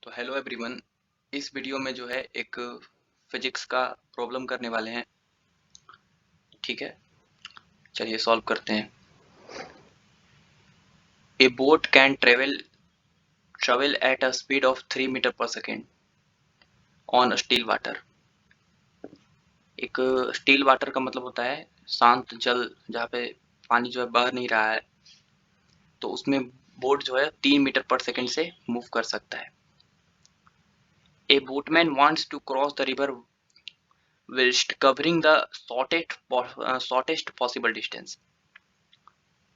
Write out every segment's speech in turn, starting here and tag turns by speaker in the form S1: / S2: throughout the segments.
S1: तो hello everyone, इस video में जो है एक फिजिक्स का प्रॉब्लम करने वाले हैं। ठीक है, चलिए सॉल्व करते हैं। A boat can travel at a speed of 3 meter per second on still water. एक स्टील वाटर का मतलब होता है शांत जल, जहाँ पे पानी जो है बह नहीं रहा है, तो उसमें बोट जो है 3 मीटर पर सेकेंड से मूव कर सकता है। A boatman wants to cross the river whilst covering the shortest possible distance.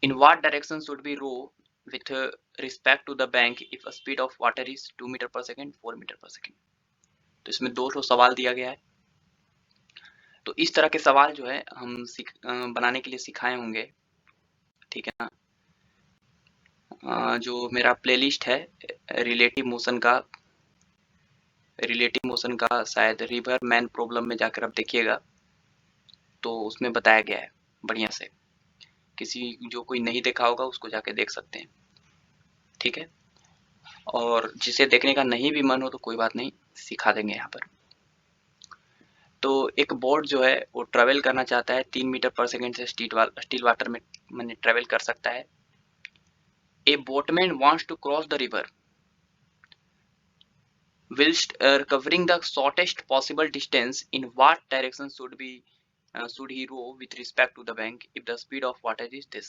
S1: In what direction should we row with respect to the bank if a speed of water is 2 meter per second 4 meter per second. तो इसमें दो सवाल दिया गया है। तो इस तरह के सवाल जो है हम बनाने के लिए सिखाए होंगे। ठीक है ना। जो मेरा प्लेलिस्ट है रिलेटिव मोशन का शायद रिवर मैन प्रॉब्लम में जाकर आप देखिएगा, तो उसमें बताया गया है बढ़िया से। जो कोई नहीं देखा होगा उसको जाके देख सकते हैं। ठीक है, और जिसे देखने का नहीं भी मन हो तो कोई बात नहीं, सिखा देंगे यहाँ पर। तो एक बोट जो है वो ट्रेवल करना चाहता है 3 मीटर पर सेकेंड से स्टील वाटर में मैंने ट्रेवल कर सकता है। A boatman wants to cross the river whilst covering the shortest possible distance. In what direction should he row with respect to the bank if the speed of water is this?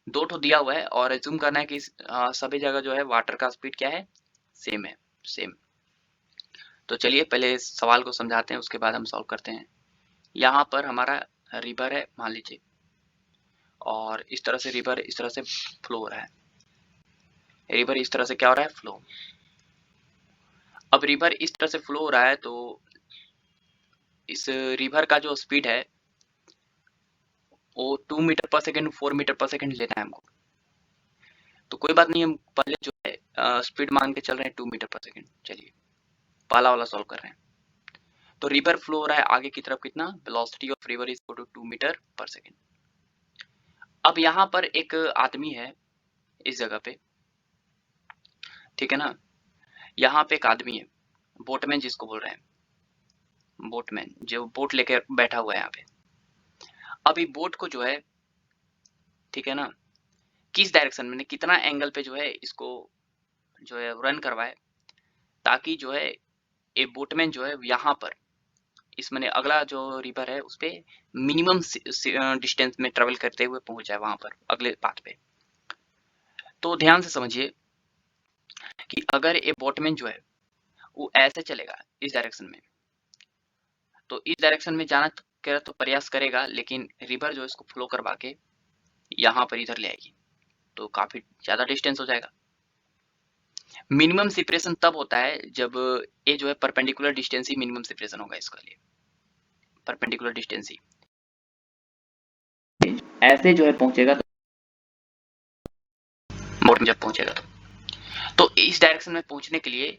S1: दो ठो दिया हुआ है और assume करना है कि सभी जगह जो है वाटर का स्पीड क्या है, सेम है, सेम। तो चलिए पहले इस सवाल को समझाते हैं, उसके बाद हम सॉल्व करते हैं। यहाँ पर हमारा रिवर है मान लीजिए, और इस तरह से रिवर इस तरह से फ्लो हो रहा है। रिवर इस तरह से क्या हो रहा है, फ्लो। अब रिवर इस तरह से फ्लो हो रहा है, तो इस रिवर का जो स्पीड है वो 2 meter per second 4 meter per second लेना है हमको। तो कोई बात नहीं, हम पहले जो है स्पीड मान के चल रहे हैं 2 मीटर पर सेकेंड। चलिए पहला वाला सॉल्व कर रहे हैं। तो रिवर फ्लो हो रहा है आगे की तरफ, कितना velocity of river is equal to 2 meter per second. अब यहाँ पर एक आदमी है इस जगह पे, ठीक है ना। यहाँ पे एक आदमी है, बोटमैन जिसको बोल रहे हैं, बोटमैन जो बोट लेके बैठा हुआ है यहाँ पे। अब ये बोट को जो है, ठीक है ना, किस डायरेक्शन में, कितना एंगल पे जो है इसको जो है रन करवाए, ताकि जो है ये बोटमैन जो है यहाँ पर इस मैंने अगला जो रिवर है उस पे मिनिमम डिस्टेंस में ट्रेवल करते हुए पहुंच जाए वहां पर अगले पाथ पे। तो ध्यान से समझिए कि अगर ये बोटमैन जो है वो ऐसे चलेगा इस डायरेक्शन में, तो इस डायरेक्शन में जाना तो प्रयास करेगा, लेकिन रिवर जो इसको फ्लो करवा के यहाँ पर इधर ले आएगी, तो काफी ज्यादा डिस्टेंस हो जाएगा। मिनिमम सेपरेशन तब होता है जब ये जो है परपेंडिकुलर डिस्टेंस ही मिनिमम सेपरेशन होगा इसके लिए, परपेंडिकुलर डिस्टेंस ही। ऐसे जो है पहुंचेगा तो बोट में जब पहुंचेगा तो इस डायरेक्शन में पहुंचने के लिए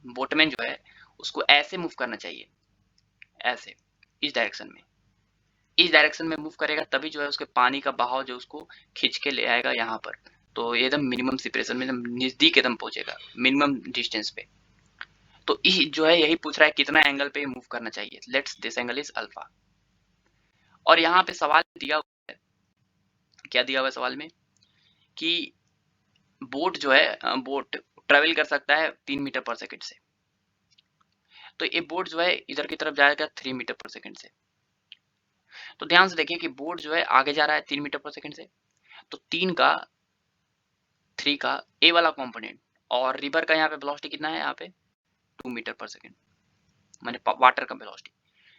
S1: बोटमैन जो है उसको ऐसे मूव करना चाहिए, ऐसे इस डायरेक्शन में मूव करेगा, तभी जो है उसके पानी का बहाव जो उसको खींच के ले आएगा यहाँ पर। तो ये एकदम मिनिमम सेपरेशन में एकदम नजदीक एकदम पहुंचेगा मिनिमम डिस्टेंस पे। तो जो है यही पूछ रहा है कितना एंगल पे मूव करना चाहिए। Let's this angle is alpha. और यहाँ पे सवाल दिया हुआ है, क्या दिया हुआ है सवाल में, कि बोट जो है बोट ट्रेवल कर सकता है 3 मीटर पर सेकेंड से। तो ये बोट जो है इधर की तरफ जाएगा 3 मीटर पर सेकेंड से। तो ध्यान से देखिए कि बोट जो है आगे जा रहा है 3 मीटर पर सेकेंड से, तो 3 का ए वाला कंपोनेंट, और रिवर का यहाँ पे वेलोसिटी कितना है, यहाँ पे 2 मीटर पर सेकेंड, माने वाटर का वेलोसिटी।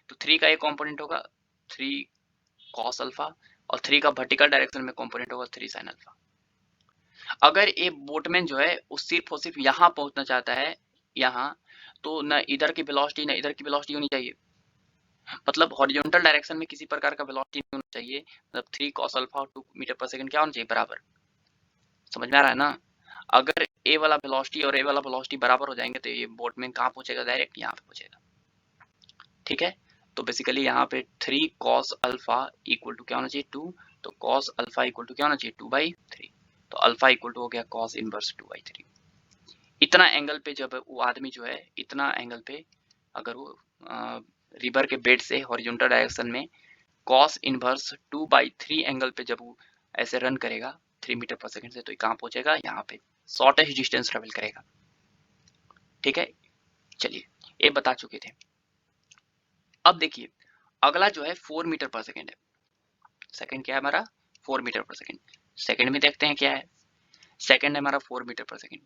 S1: तो 3 का ए कंपोनेंट होगा 3 कॉस अल्फा, और 3 का वर्टिकल डायरेक्शन में कंपोनेंट होगा 3 साइन अल्फा। अगर ये बोटमैन जो है वो सिर्फ और सिर्फ यहाँ पहुंचना चाहता है, यहाँ, तो न इधर की वेलोसिटी न इधर की वेलोसिटी होनी चाहिए, मतलब हॉरिजॉन्टल डायरेक्शन में किसी प्रकार का वेलोसिटी नहीं होना चाहिए। मतलब 3 कॉस अल्फा और 2 मीटर पर सेकंड क्या होना चाहिए, बराबर। समझ में आ रहा है ना। अगर ए वाला वेलोसिटी और ए वाला वेलोसिटी बराबर हो जाएंगे तो ये बोटमैन कहाँ पहुंचेगा, डायरेक्ट यहाँ पे पहुंचेगा। ठीक है, तो बेसिकली यहाँ पे 3 कॉस अल्फा इक्वल टू क्या होना चाहिए, 2। तो कॉस अल्फा इक्वल टू क्या होना चाहिए, 2/3। तो अल्फा इक्वल टू हो गया कॉस इनवर्स 2/3। इतना एंगल पे जब वो आदमी जो है इतना एंगल पे अगर वो रिवर के बेड से हॉरिजॉन्टल डायरेक्शन में कॉस इनवर्स 2/3 एंगल पे जब वो ऐसे रन करेगा 3 मीटर पर सेकंड से, तो कहाँ पहुंचेगा, यहाँ पे शॉर्टेस्ट डिस्टेंस ट्रेवल करेगा। ठीक है, चलिए ये बता चुके थे। अब देखिए अगला जो है 4 मीटर पर सेकंड है। सेकंड क्या है हमारा, 4 मीटर पर सेकंड। सेकंड में देखते हैं क्या है, सेकंड है हमारा 4 मीटर पर सेकंड।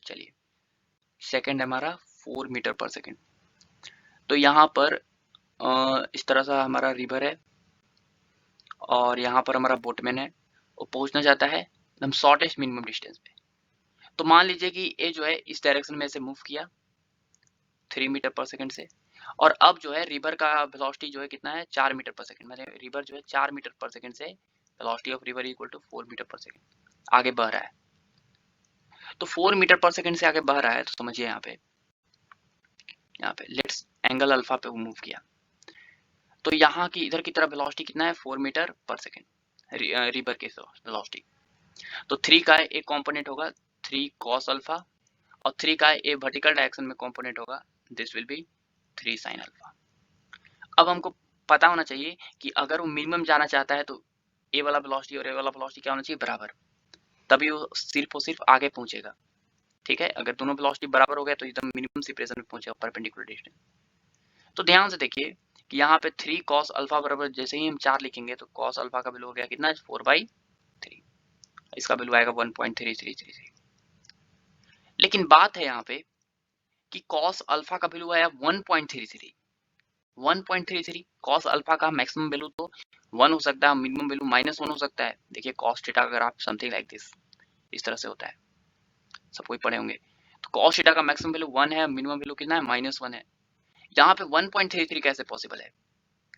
S1: चलिए सेकंड है हमारा 4 मीटर पर सेकंड। तो यहाँ पर इस तरह से हमारा रिवर है और यहाँ पर हमारा बोटमैन है, वो पहुंचना चाहता है एकदम शॉर्टेस्ट मिनिमम डिस्टेंस पे। तो मान लीजिए कि ये जो है इस डायरेक्शन में से मूव किया 3 मीटर पर सेकंड से, और अब जो है रिवर का वेलोसिटी जो है कितना है, 4 मीटर पर सेकंड। मतलब रिवर जो है 4 मीटर पर सेकंड से velocity of river equal to 4 meter per second आगे बढ़ रहा है। तो 4 मीटर पर सेकंड से आगे बढ़ रहा है, तो समझिए यहाँ पे लेट्स एंगल अल्फा पे वो मूव किया, तो यहाँ की इधर की तरफ वेलोसिटी कितना है, 4 मीटर पर सेकंड रिवर के वेलोसिटी। तो 3 का एक कंपोनेंट होगा 3 cos अल्फा, और 3 का ए वर्टिकल डायरेक्शन में कंपोनेंट होगा, this will be 3 sin alpha. अब हमको पता होना चाहिए कि अगर वो मिनिमम जाना चाहता है तो ए वाला वेलोसिटी और ए वाला वेलोसिटी क्या होना चाहिए, बराबर, तभी वो सिर्फ और सिर्फ आगे पहुंचेगा। ठीक है, अगर दोनों वेलोसिटी बराबर हो गया तो एकदम मिनिमम सेपरेशन में पहुंचेगा परपेंडिकुलर डिस्टेंस। तो ध्यान से देखिए कि यहाँ पे 3 cos अल्फा बराबर, जैसे ही हम 4 लिखेंगे तो cos अल्फा का वैल्यू हो गया कितना, 4/3, इसका वैल्यू आएगा 1.3333। लेकिन बात है यहाँ पे कि cos अल्फा का वैल्यू आया 1.33। 1.33 cos अल्फा का मैक्सिमम वैल्यू तो 1 हो सकता है, मिनिमम वैल्यू -1 हो सकता है। देखिए cos थीटा अगर आप समथिंग लाइक दिस, इस तरह से होता है, सब कोई पढ़े होंगे। तो cos थीटा का मैक्सिमम वैल्यू 1 है, मिनिमम वैल्यू कितना है, -1 है। यहाँ पे 1.33 कैसे पॉसिबल है,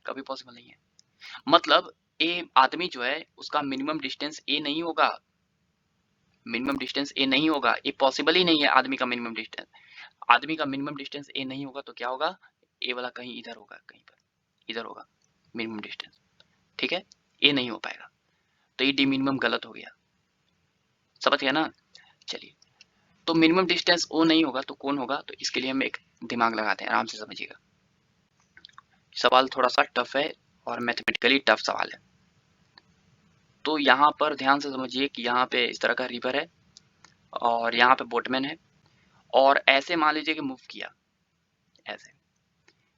S1: कभी पॉसिबल नहीं है। मतलब ए आदमी जो है उसका मिनिमम डिस्टेंस ए नहीं होगा, मिनिमम डिस्टेंस ए नहीं होगा, ये पॉसिबल ही नहीं है। आदमी का मिनिमम डिस्टेंस, आदमी का मिनिमम डिस्टेंस ए नहीं होगा, तो क्या होगा, ए वाला कहीं इधर होगा, कहीं पर इधर होगा मिनिमम डिस्टेंस। ठीक है, ए नहीं हो पाएगा, तो ये डी मिनिमम गलत हो गया, समझ गया ना। चलिए, तो मिनिमम डिस्टेंस ओ नहीं होगा तो कौन होगा, तो इसके लिए हम एक दिमाग लगाते हैं, आराम से समझिएगा। सवाल थोड़ा सा टफ है और मैथमेटिकली टफ सवाल है। तो यहाँ पर ध्यान से समझिए कि यहाँ पे इस तरह का रिवर है और यहाँ पे बोटमैन है, और ऐसे मान लीजिए कि मूव किया, ऐसे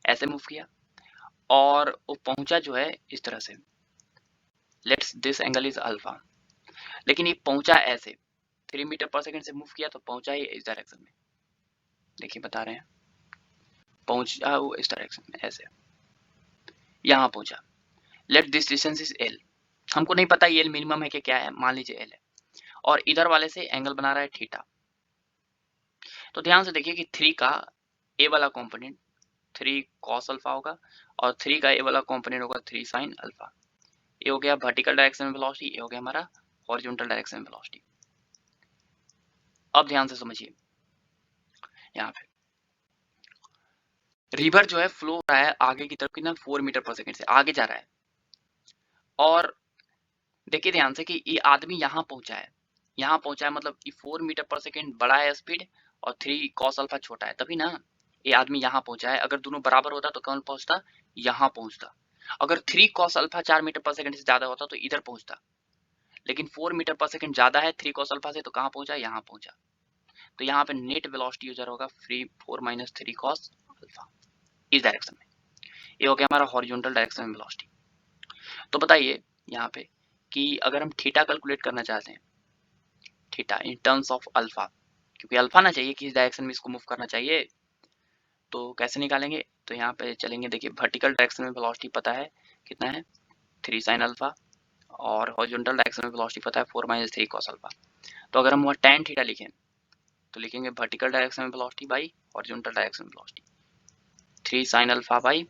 S1: ऐसे मूव किया, और वो पहुंचा जो है इस तरह से, let's this angle is alpha. लेकिन ये पहुंचा ऐसे 3 मीटर पर सेकंड से मूव किया, तो पहुंचा ही इस डायरेक्शन में। देखिए बता रहे हैं, पहुंचा वो इस डायरेक्शन में, ऐसे यहाँ पहुंचा। Let this distance is L, हमको नहीं पता एल मिनिमम है कि क्या है, मान लीजिए एल है, और इधर वाले से एंगल बना रहा है थीटा। तो ध्यान से देखिए कि 3 का ए वाला कंपोनेंट 3 cos अल्फा होगा, और 3 का ए वाला कंपोनेंट होगा 3 sin अल्फा। ये हो गया वर्टिकल डायरेक्शन में वेलोसिटी, ये हो गया हमारा हॉरिजॉन्टल डायरेक्शन में वेलोसिटी। अब ध्यान से समझिए, यहाँ पे रिवर जो है फ्लो हो रहा है आगे की तरफ कितना, 4 मीटर पर सेकंड से आगे जा रहा है, और देखिए ध्यान से कि ये आदमी यहाँ पहुंचा है, यहाँ पहुंचा है, मतलब कि 4 मीटर पर सेकंड बड़ा है स्पीड और 3 cos अल्फा छोटा है, तभी ना ये आदमी यहाँ पहुंचा है। अगर दोनों बराबर होता तो कौन पहुंचता, यहाँ पहुंचता। अगर 3 cos alpha 4 meter per second से ज्यादा होता तो इधर पहुंचता, लेकिन 4 मीटर पर सेकंड ज्यादा है 3 cos अल्फा से, तो कहाँ पहुंचा, यहाँ पहुंचा। तो यहाँ पे नेट वेलोसिटी यूजर होगा 4 - 3 cos अल्फा इस डायरेक्शन में। ये हो गया हमारा हॉरिजॉन्टल डायरेक्शन में वेलोसिटी। तो बताइए यहाँ पे कि अगर हम थीटा कैलकुलेट करना चाहते हैं, theta in terms of alpha, क्योंकि अल्फा ना चाहिए किस डायरेक्शन में इसको मूव करना चाहिए, तो कैसे निकालेंगे, तो यहाँ पे चलेंगे। देखिए वर्टिकल डायरेक्शन में वेलोसिटी पता है कितना है, 3 sin अल्फा, और हॉरिजॉन्टल डायरेक्शन में वेलोसिटी पता है 4 - 3 cos अल्फा। तो अगर हम वहाँ tan थीटा लिखें तो लिखेंगे वर्टिकल डायरेक्शन में वेलोसिटी बाई हॉरिजॉन्टल डायरेक्शन में velocity, 3 sin alpha by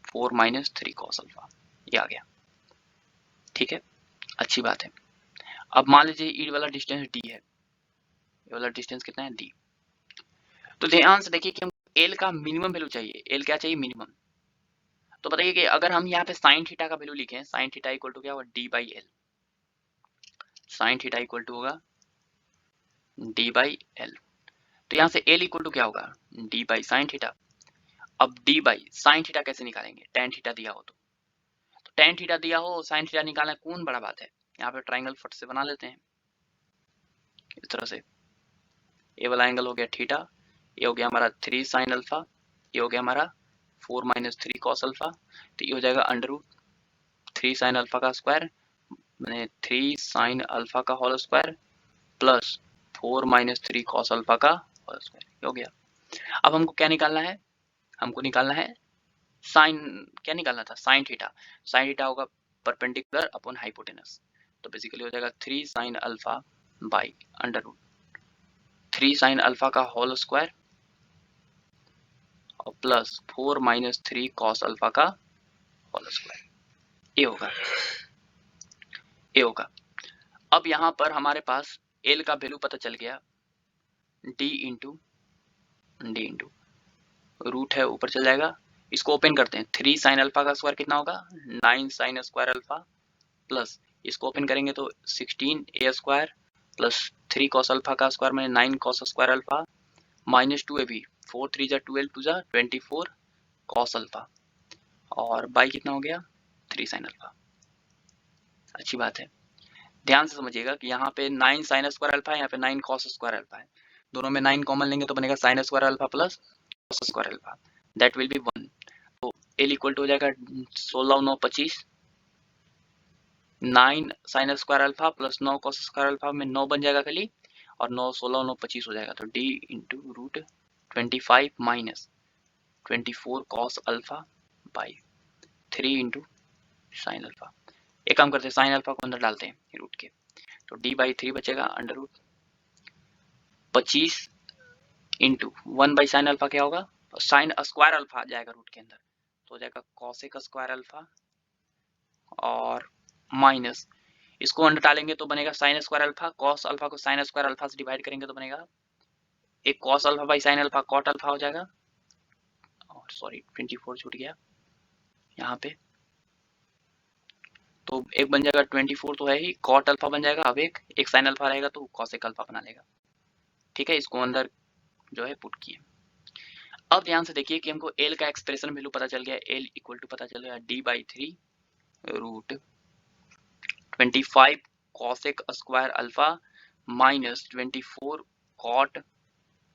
S1: 4 - 3 cos alpha, ये आ गया। ठीक है, अच्छी बात है। अब मान लीजिए ई वाला डिस्टेंस डी है, ये वाला डिस्टेंस कितना है, डी। तो ध्यान से देखिए कि हम एल का मिनिमम वैल्यू चाहिए, एल क्या चाहिए, मिनिमम। तो बताइए कि अगर हम यहाँ पे साइन थीटा का वैल्यू लिखें, साइन थीटा इक्वल टू क्या होगा, D by L. Sine theta equal to होगा डी बाई एल। तो यहाँ से एल इक्वल टू क्या होगा, डी बाई साइन थीटा। अब डी बाई साइन थीटा कैसे निकालेंगे, टेन थीटा दिया हो तो टेन थीटा दिया हो साइन थीटा निकालना कौन बड़ा बात है। यहाँ पे ट्राइंगल फट से बना लेते हैं इस तरह से। ए वाला एंगल हो गया थीटा, ये हो गया हमारा 3 साइन अल्फा, ये हो गया हमारा 4 माइनस 3 कॉस अल्फा, तो ये हो जाएगा अंडर रूट 3 साइन अल्फा का स्क्वायर मैंने 3 साइन अल्फा का whole square plus 4 minus 3 cos alpha का होल स्क्वायर हो गया। अब हमको क्या निकालना है, हमको निकालना है साइन, क्या निकालना था, साइन थीटा। साइन थीटा होगा परपेंडिकुलर अपॉन हाइपोटेनस, तो बेसिकली हो जाएगा 3 sine alpha by under root 3 sine alpha का होल स्क्वायर और प्लस 4 माइनस 3 कॉस अल्फा का होल स्क्वायर, ये होगा, ये होगा। अब यहाँ पर हमारे पास एल का वैल्यू पता चल गया, डी इंटू रूट है ऊपर चल जाएगा, इसको ओपन करते हैं। 3 साइन अल्फा का स्क्वायर कितना होगा, 9 साइन स्क्वायर अल्फा प्लस इसको ओपन करेंगे तो 16 A square plus 3 cos alpha का स्क्वायर मैंने 9 cos square alpha minus 2 A B 4 3 जा 12 2 जा 24 कॉस अल्फा और बाई कितना हो गया 3 साइन अल्फा। अच्छी बात है, ध्यान से समझिएगा कि यहाँ पे 9 साइन स्क्वायर अल्फा है, यहाँ पे 9 कॉस स्क्वायर अल्फा है, दोनों में 9 कॉमन लेंगे तो बनेगा sine square alpha plus cos square alpha, that will be 1। तो एल इक्वल टू हो जाएगा 16 9 25, 9 sine square alpha plus 9 cos square alpha में 9 बन जाएगा खाली और 9 16 9 25 हो जाएगा, तो D into root 25 minus 24 cos alpha by 3 into sine alpha. एक काम करते हैं साइन अल्फा को अंदर डालते हैं रूट के, तो डी बाई 3 बचेगा under root 25 into 1 by sine alpha क्या होगा, साइन स्क्वायर अल्फा जाएगा रूट के अंदर तो हो जाएगा कॉसेक स्क्वायर अल्फा और माइनस इसको अंडर डालेंगे तो बनेगा sine square alpha, cos alpha को साइन स्क्वायर अल्फा से डिवाइड करेंगे तो बनेगा एक cos alpha by sine alpha cot alpha हो जाएगा, और सॉरी 24 छूट गया यहाँ पे, तो एक बन जाएगा 24 तो है ही, कॉट अल्फा बन जाएगा, अब एक साइन अल्फा रहेगा तो कॉसेक अल्फा बना लेगा। ठीक है, इसको अंदर जो है पुट किए। अब ध्यान से देखिए कि हमको एल का एक्सप्रेशन वैल्यू पता चल गया, एल इक्वल टू पता चल गया D by 3 root 25 cosec square alpha minus 24 cot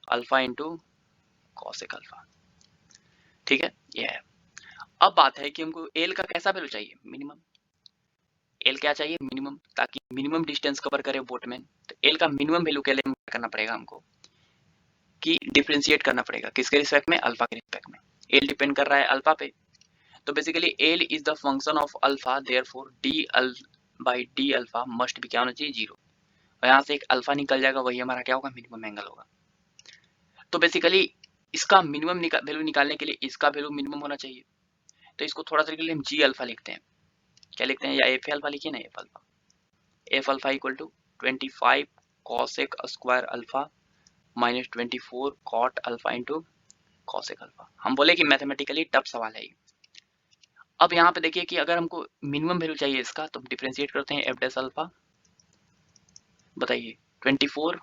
S1: alpha into cosec alpha. ठीक है, ये है। अब बात है कि हमको एल का कैसा वैल्यू चाहिए, मिनिमम। एल क्या चाहिए, मिनिमम, ताकि मिनिमम डिस्टेंस कवर करे बोटमैन। तो एल का मिनिमम वैल्यू के लिए क्या करना पड़ेगा हमको कि डिफरेंशिएट करना पड़ेगा, किसके रिस्पेक्ट में, अल्फा के रिस्पेक्ट में। एल डिपेंड कर रहा है अल्फा पे, तो basically L is the function of alpha, therefore D by D alpha must भी क्या होना चाहिए, 0। और यहाँ से एक अल्फा निकल जाएगा, वही हमारा क्या होगा, मिनिमम एंगल होगा। तो बेसिकली इसका मिनिमम वैल्यू निकालने के लिए इसका वैल्यू मिनिमम होना चाहिए, तो इसको थोड़ा सा के लिए हम जी अल्फा लिखते हैं। क्या लिखते हैं, या एफ अल्फा लिखिए ना, F alpha. F alpha equal to 25 cosec square alpha minus 24 cot alpha into cosec alpha. हम बोले कि मैथमेटिकली टफ सवाल है। अब यहाँ पे देखिए कि अगर हमको मिनिमम वैल्यू चाहिए इसका, तो डिफरेंशिएट करते हैं एफ डैश अल्फा। बताइए 24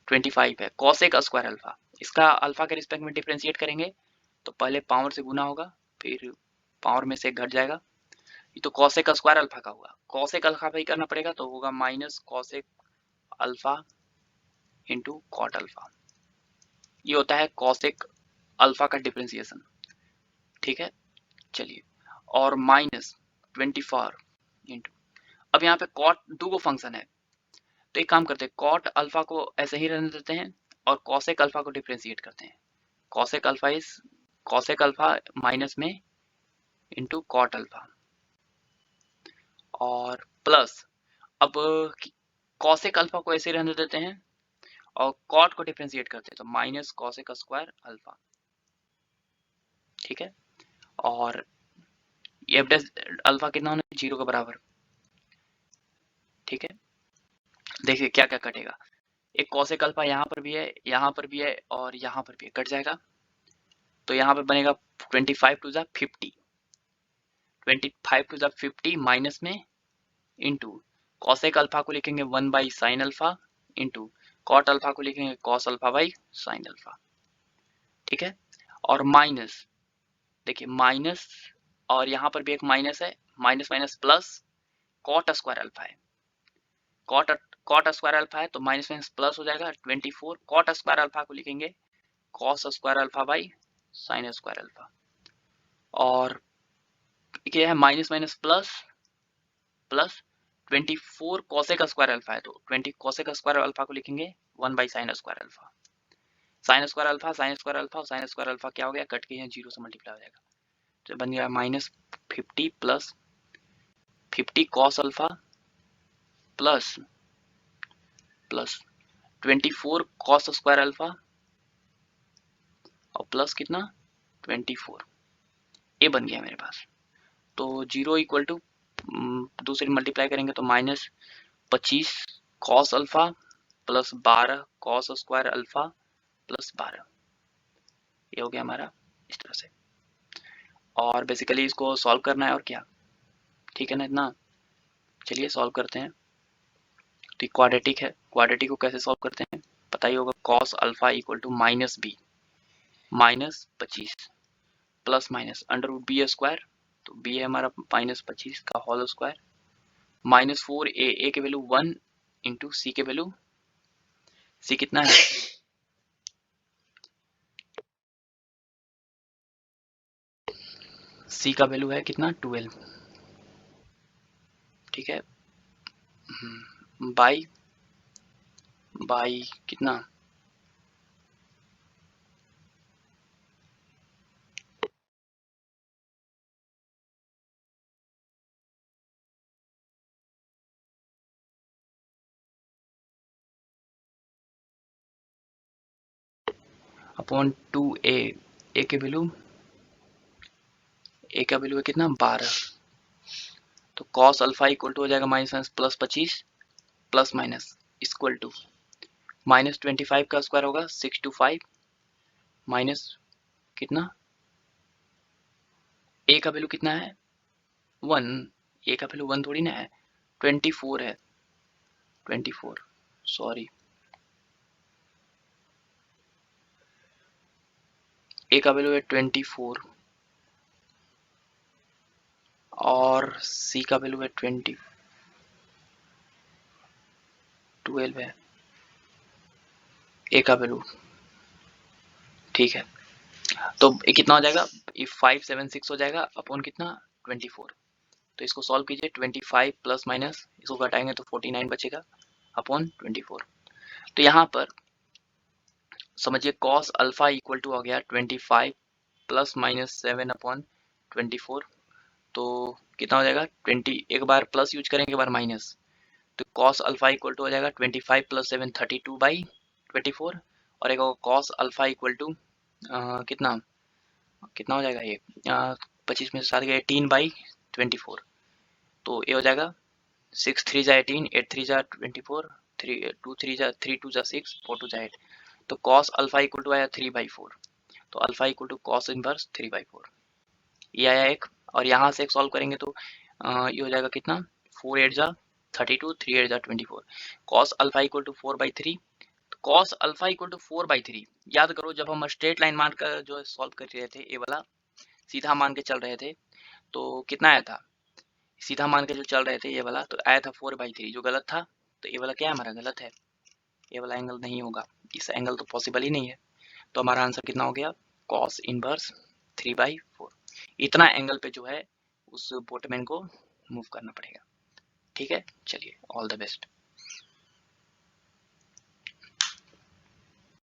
S1: 25 है, कॉसेक स्क्वायर अल्फा, इसका अल्फा के रिस्पेक्ट में डिफरेंशिएट करेंगे तो पहले पावर से गुना होगा, फिर पावर में से घट जाएगा, ये तो कॉसेक स्क्वायर अल्फा का हुआ। कॉसेक अल्फा भी करना पड़ेगा तो होगा minus cosec alpha into cot alpha, ये होता है कॉसेक अल्फा का डिफरेंशिएशन। ठीक है, चलिए, और माइनस 24 इंटू, अब यहाँ पे कॉट दो को फंक्शन है, तो एक काम करते हैं कॉट अल्फा को ऐसे ही रहने देते हैं और कॉसेक अल्फा को डिफरेंशिएट करते हैं। Cosec alpha is cosec alpha minus में इंटू कॉट अल्फा और प्लस, अब कॉसेक अल्फा को ऐसे रहने देते हैं और कॉट को डिफरेंशिएट करते हैं तो माइनस कॉसेक स्क्वायर अल्फा। ठीक है, और एफ डैश अल्फा कितना होना है, 0 के बराबर। ठीक है, देखिए क्या क्या कटेगा, एक कॉसेक अल्फा यहाँ पर भी है, यहाँ पर भी है और यहाँ पर भी है, कट जाएगा तो यहाँ पर बनेगा 25 टू जा 50, 25 टू जा 50 माइनस में इंटू कॉसेक अल्फा को लिखेंगे 1 by sine alpha into cot alpha को लिखेंगे cos alpha by sine alpha, ठीक है। और माइनस, देखिए माइनस, और यहाँ पर भी एक माइनस है, minus minus plus cot square alpha है, कॉट स्क्वायर अल्फा है तो माइनस माइनस प्लस हो जाएगा 24, कॉट स्क्वायर अल्फा को लिखेंगे cos square alpha by sign square alpha, और क्या है minus minus plus plus 24 cosec square alpha है तो 20 कोसेक स्क्वायर अल्फा को लिखेंगे 1 by sign square alpha, sign square alpha sign square alpha और साइन स्क्वायर अल्फा क्या हो गया, कट के यहाँ 0 से मल्टीप्लाई हो जाएगा, तो बन गया minus 50 plus 50 cos alpha plus plus 24 cos square alpha और प्लस कितना 24, ये बन गया मेरे पास। तो 0 इक्वल टू दूसरी मल्टीप्लाई करेंगे तो minus 25 cos alpha plus 12 cos square alpha plus 12, ये हो गया हमारा इस तरह से। और बेसिकली इसको सॉल्व करना है और क्या, ठीक है ना इतना। चलिए सॉल्व करते हैं। तो क्वाड्रेटिक है, क्वाड्रेटिक को कैसे सॉल्व करते हैं पता ही होगा, cos alpha equal to minus B minus 25 plus minus under root B square, तो बी है हमारा माइनस 25 का होल स्क्वायर माइनस 4 ए के वैल्यू 1 इंटू सी के वैल्यू, सी कितना है सी का वैल्यू है कितना 12, ठीक है, बाई बाई कितना अपॉन 2a, ए के वैल्यू ए का वैल्यू है कितना 12, तो कॉस अल्फा इक्वल टू हो जाएगा minus minus plus 25 plus minus equal to minus 25 का स्क्वायर होगा 625 माइनस कितना ए का वैल्यू कितना है 1, ए का वैल्यू 1 थोड़ी ना है 24 है 24, सॉरी ए का वैल्यू है 24 और सी का वैल्यू है 12 है ए का वैल्यू, ठीक है। तो ये कितना हो जाएगा 576 हो जाएगा अपॉन कितना 24, तो इसको सॉल्व कीजिए 25 प्लस माइनस इसको घटाएंगे तो 49 बचेगा अपॉन 24। तो यहाँ पर समझिए कॉस अल्फा इक्वल टू हो गया 25 प्लस माइनस 7 अपॉन 24, तो कितना हो जाएगा 20, एक बार प्लस यूज करेंगे एक बार माइनस, तो कॉस अल्फा इक्वल टू हो जाएगा 25 प्लस 7 32 बाई 24, और एक कॉस अल्फा इक्वल टू कितना कितना हो जाएगा ये 25 में 7 गए 18 बाई 24, तो ये हो जाएगा 6 3 जा 18 8 3 जा 24 3 2 3 जा 3 2 जा 6 4 2 जा 8, तो कॉस अल्फा इक्वल टू आया 3/4, तो alpha equal to cos inverse 3/4, ये आया एक। और यहाँ से एक सॉल्व करेंगे तो ये हो जाएगा कितना 4 8 जा 32 3 8 जा 24, cos alpha equal to 4/3, cos alpha equal to 4/3, याद करो जब हम स्ट्रेट लाइन मान कर जो सॉल्व कर रहे थे ये वाला सीधा मान के चल रहे थे तो कितना आया था, सीधा मान के जो चल रहे थे ये वाला तो आया था 4/3 जो गलत था, तो ये वाला क्या है हमारा गलत है, ये वाला एंगल नहीं होगा, इस एंगल तो पॉसिबल ही नहीं है, तो हमारा आंसर कितना हो गया कॉस इनवर्स 3/4, इतना एंगल पे जो है उस बोटमैन को मूव करना पड़ेगा, ठीक है। चलिए ऑल द बेस्ट।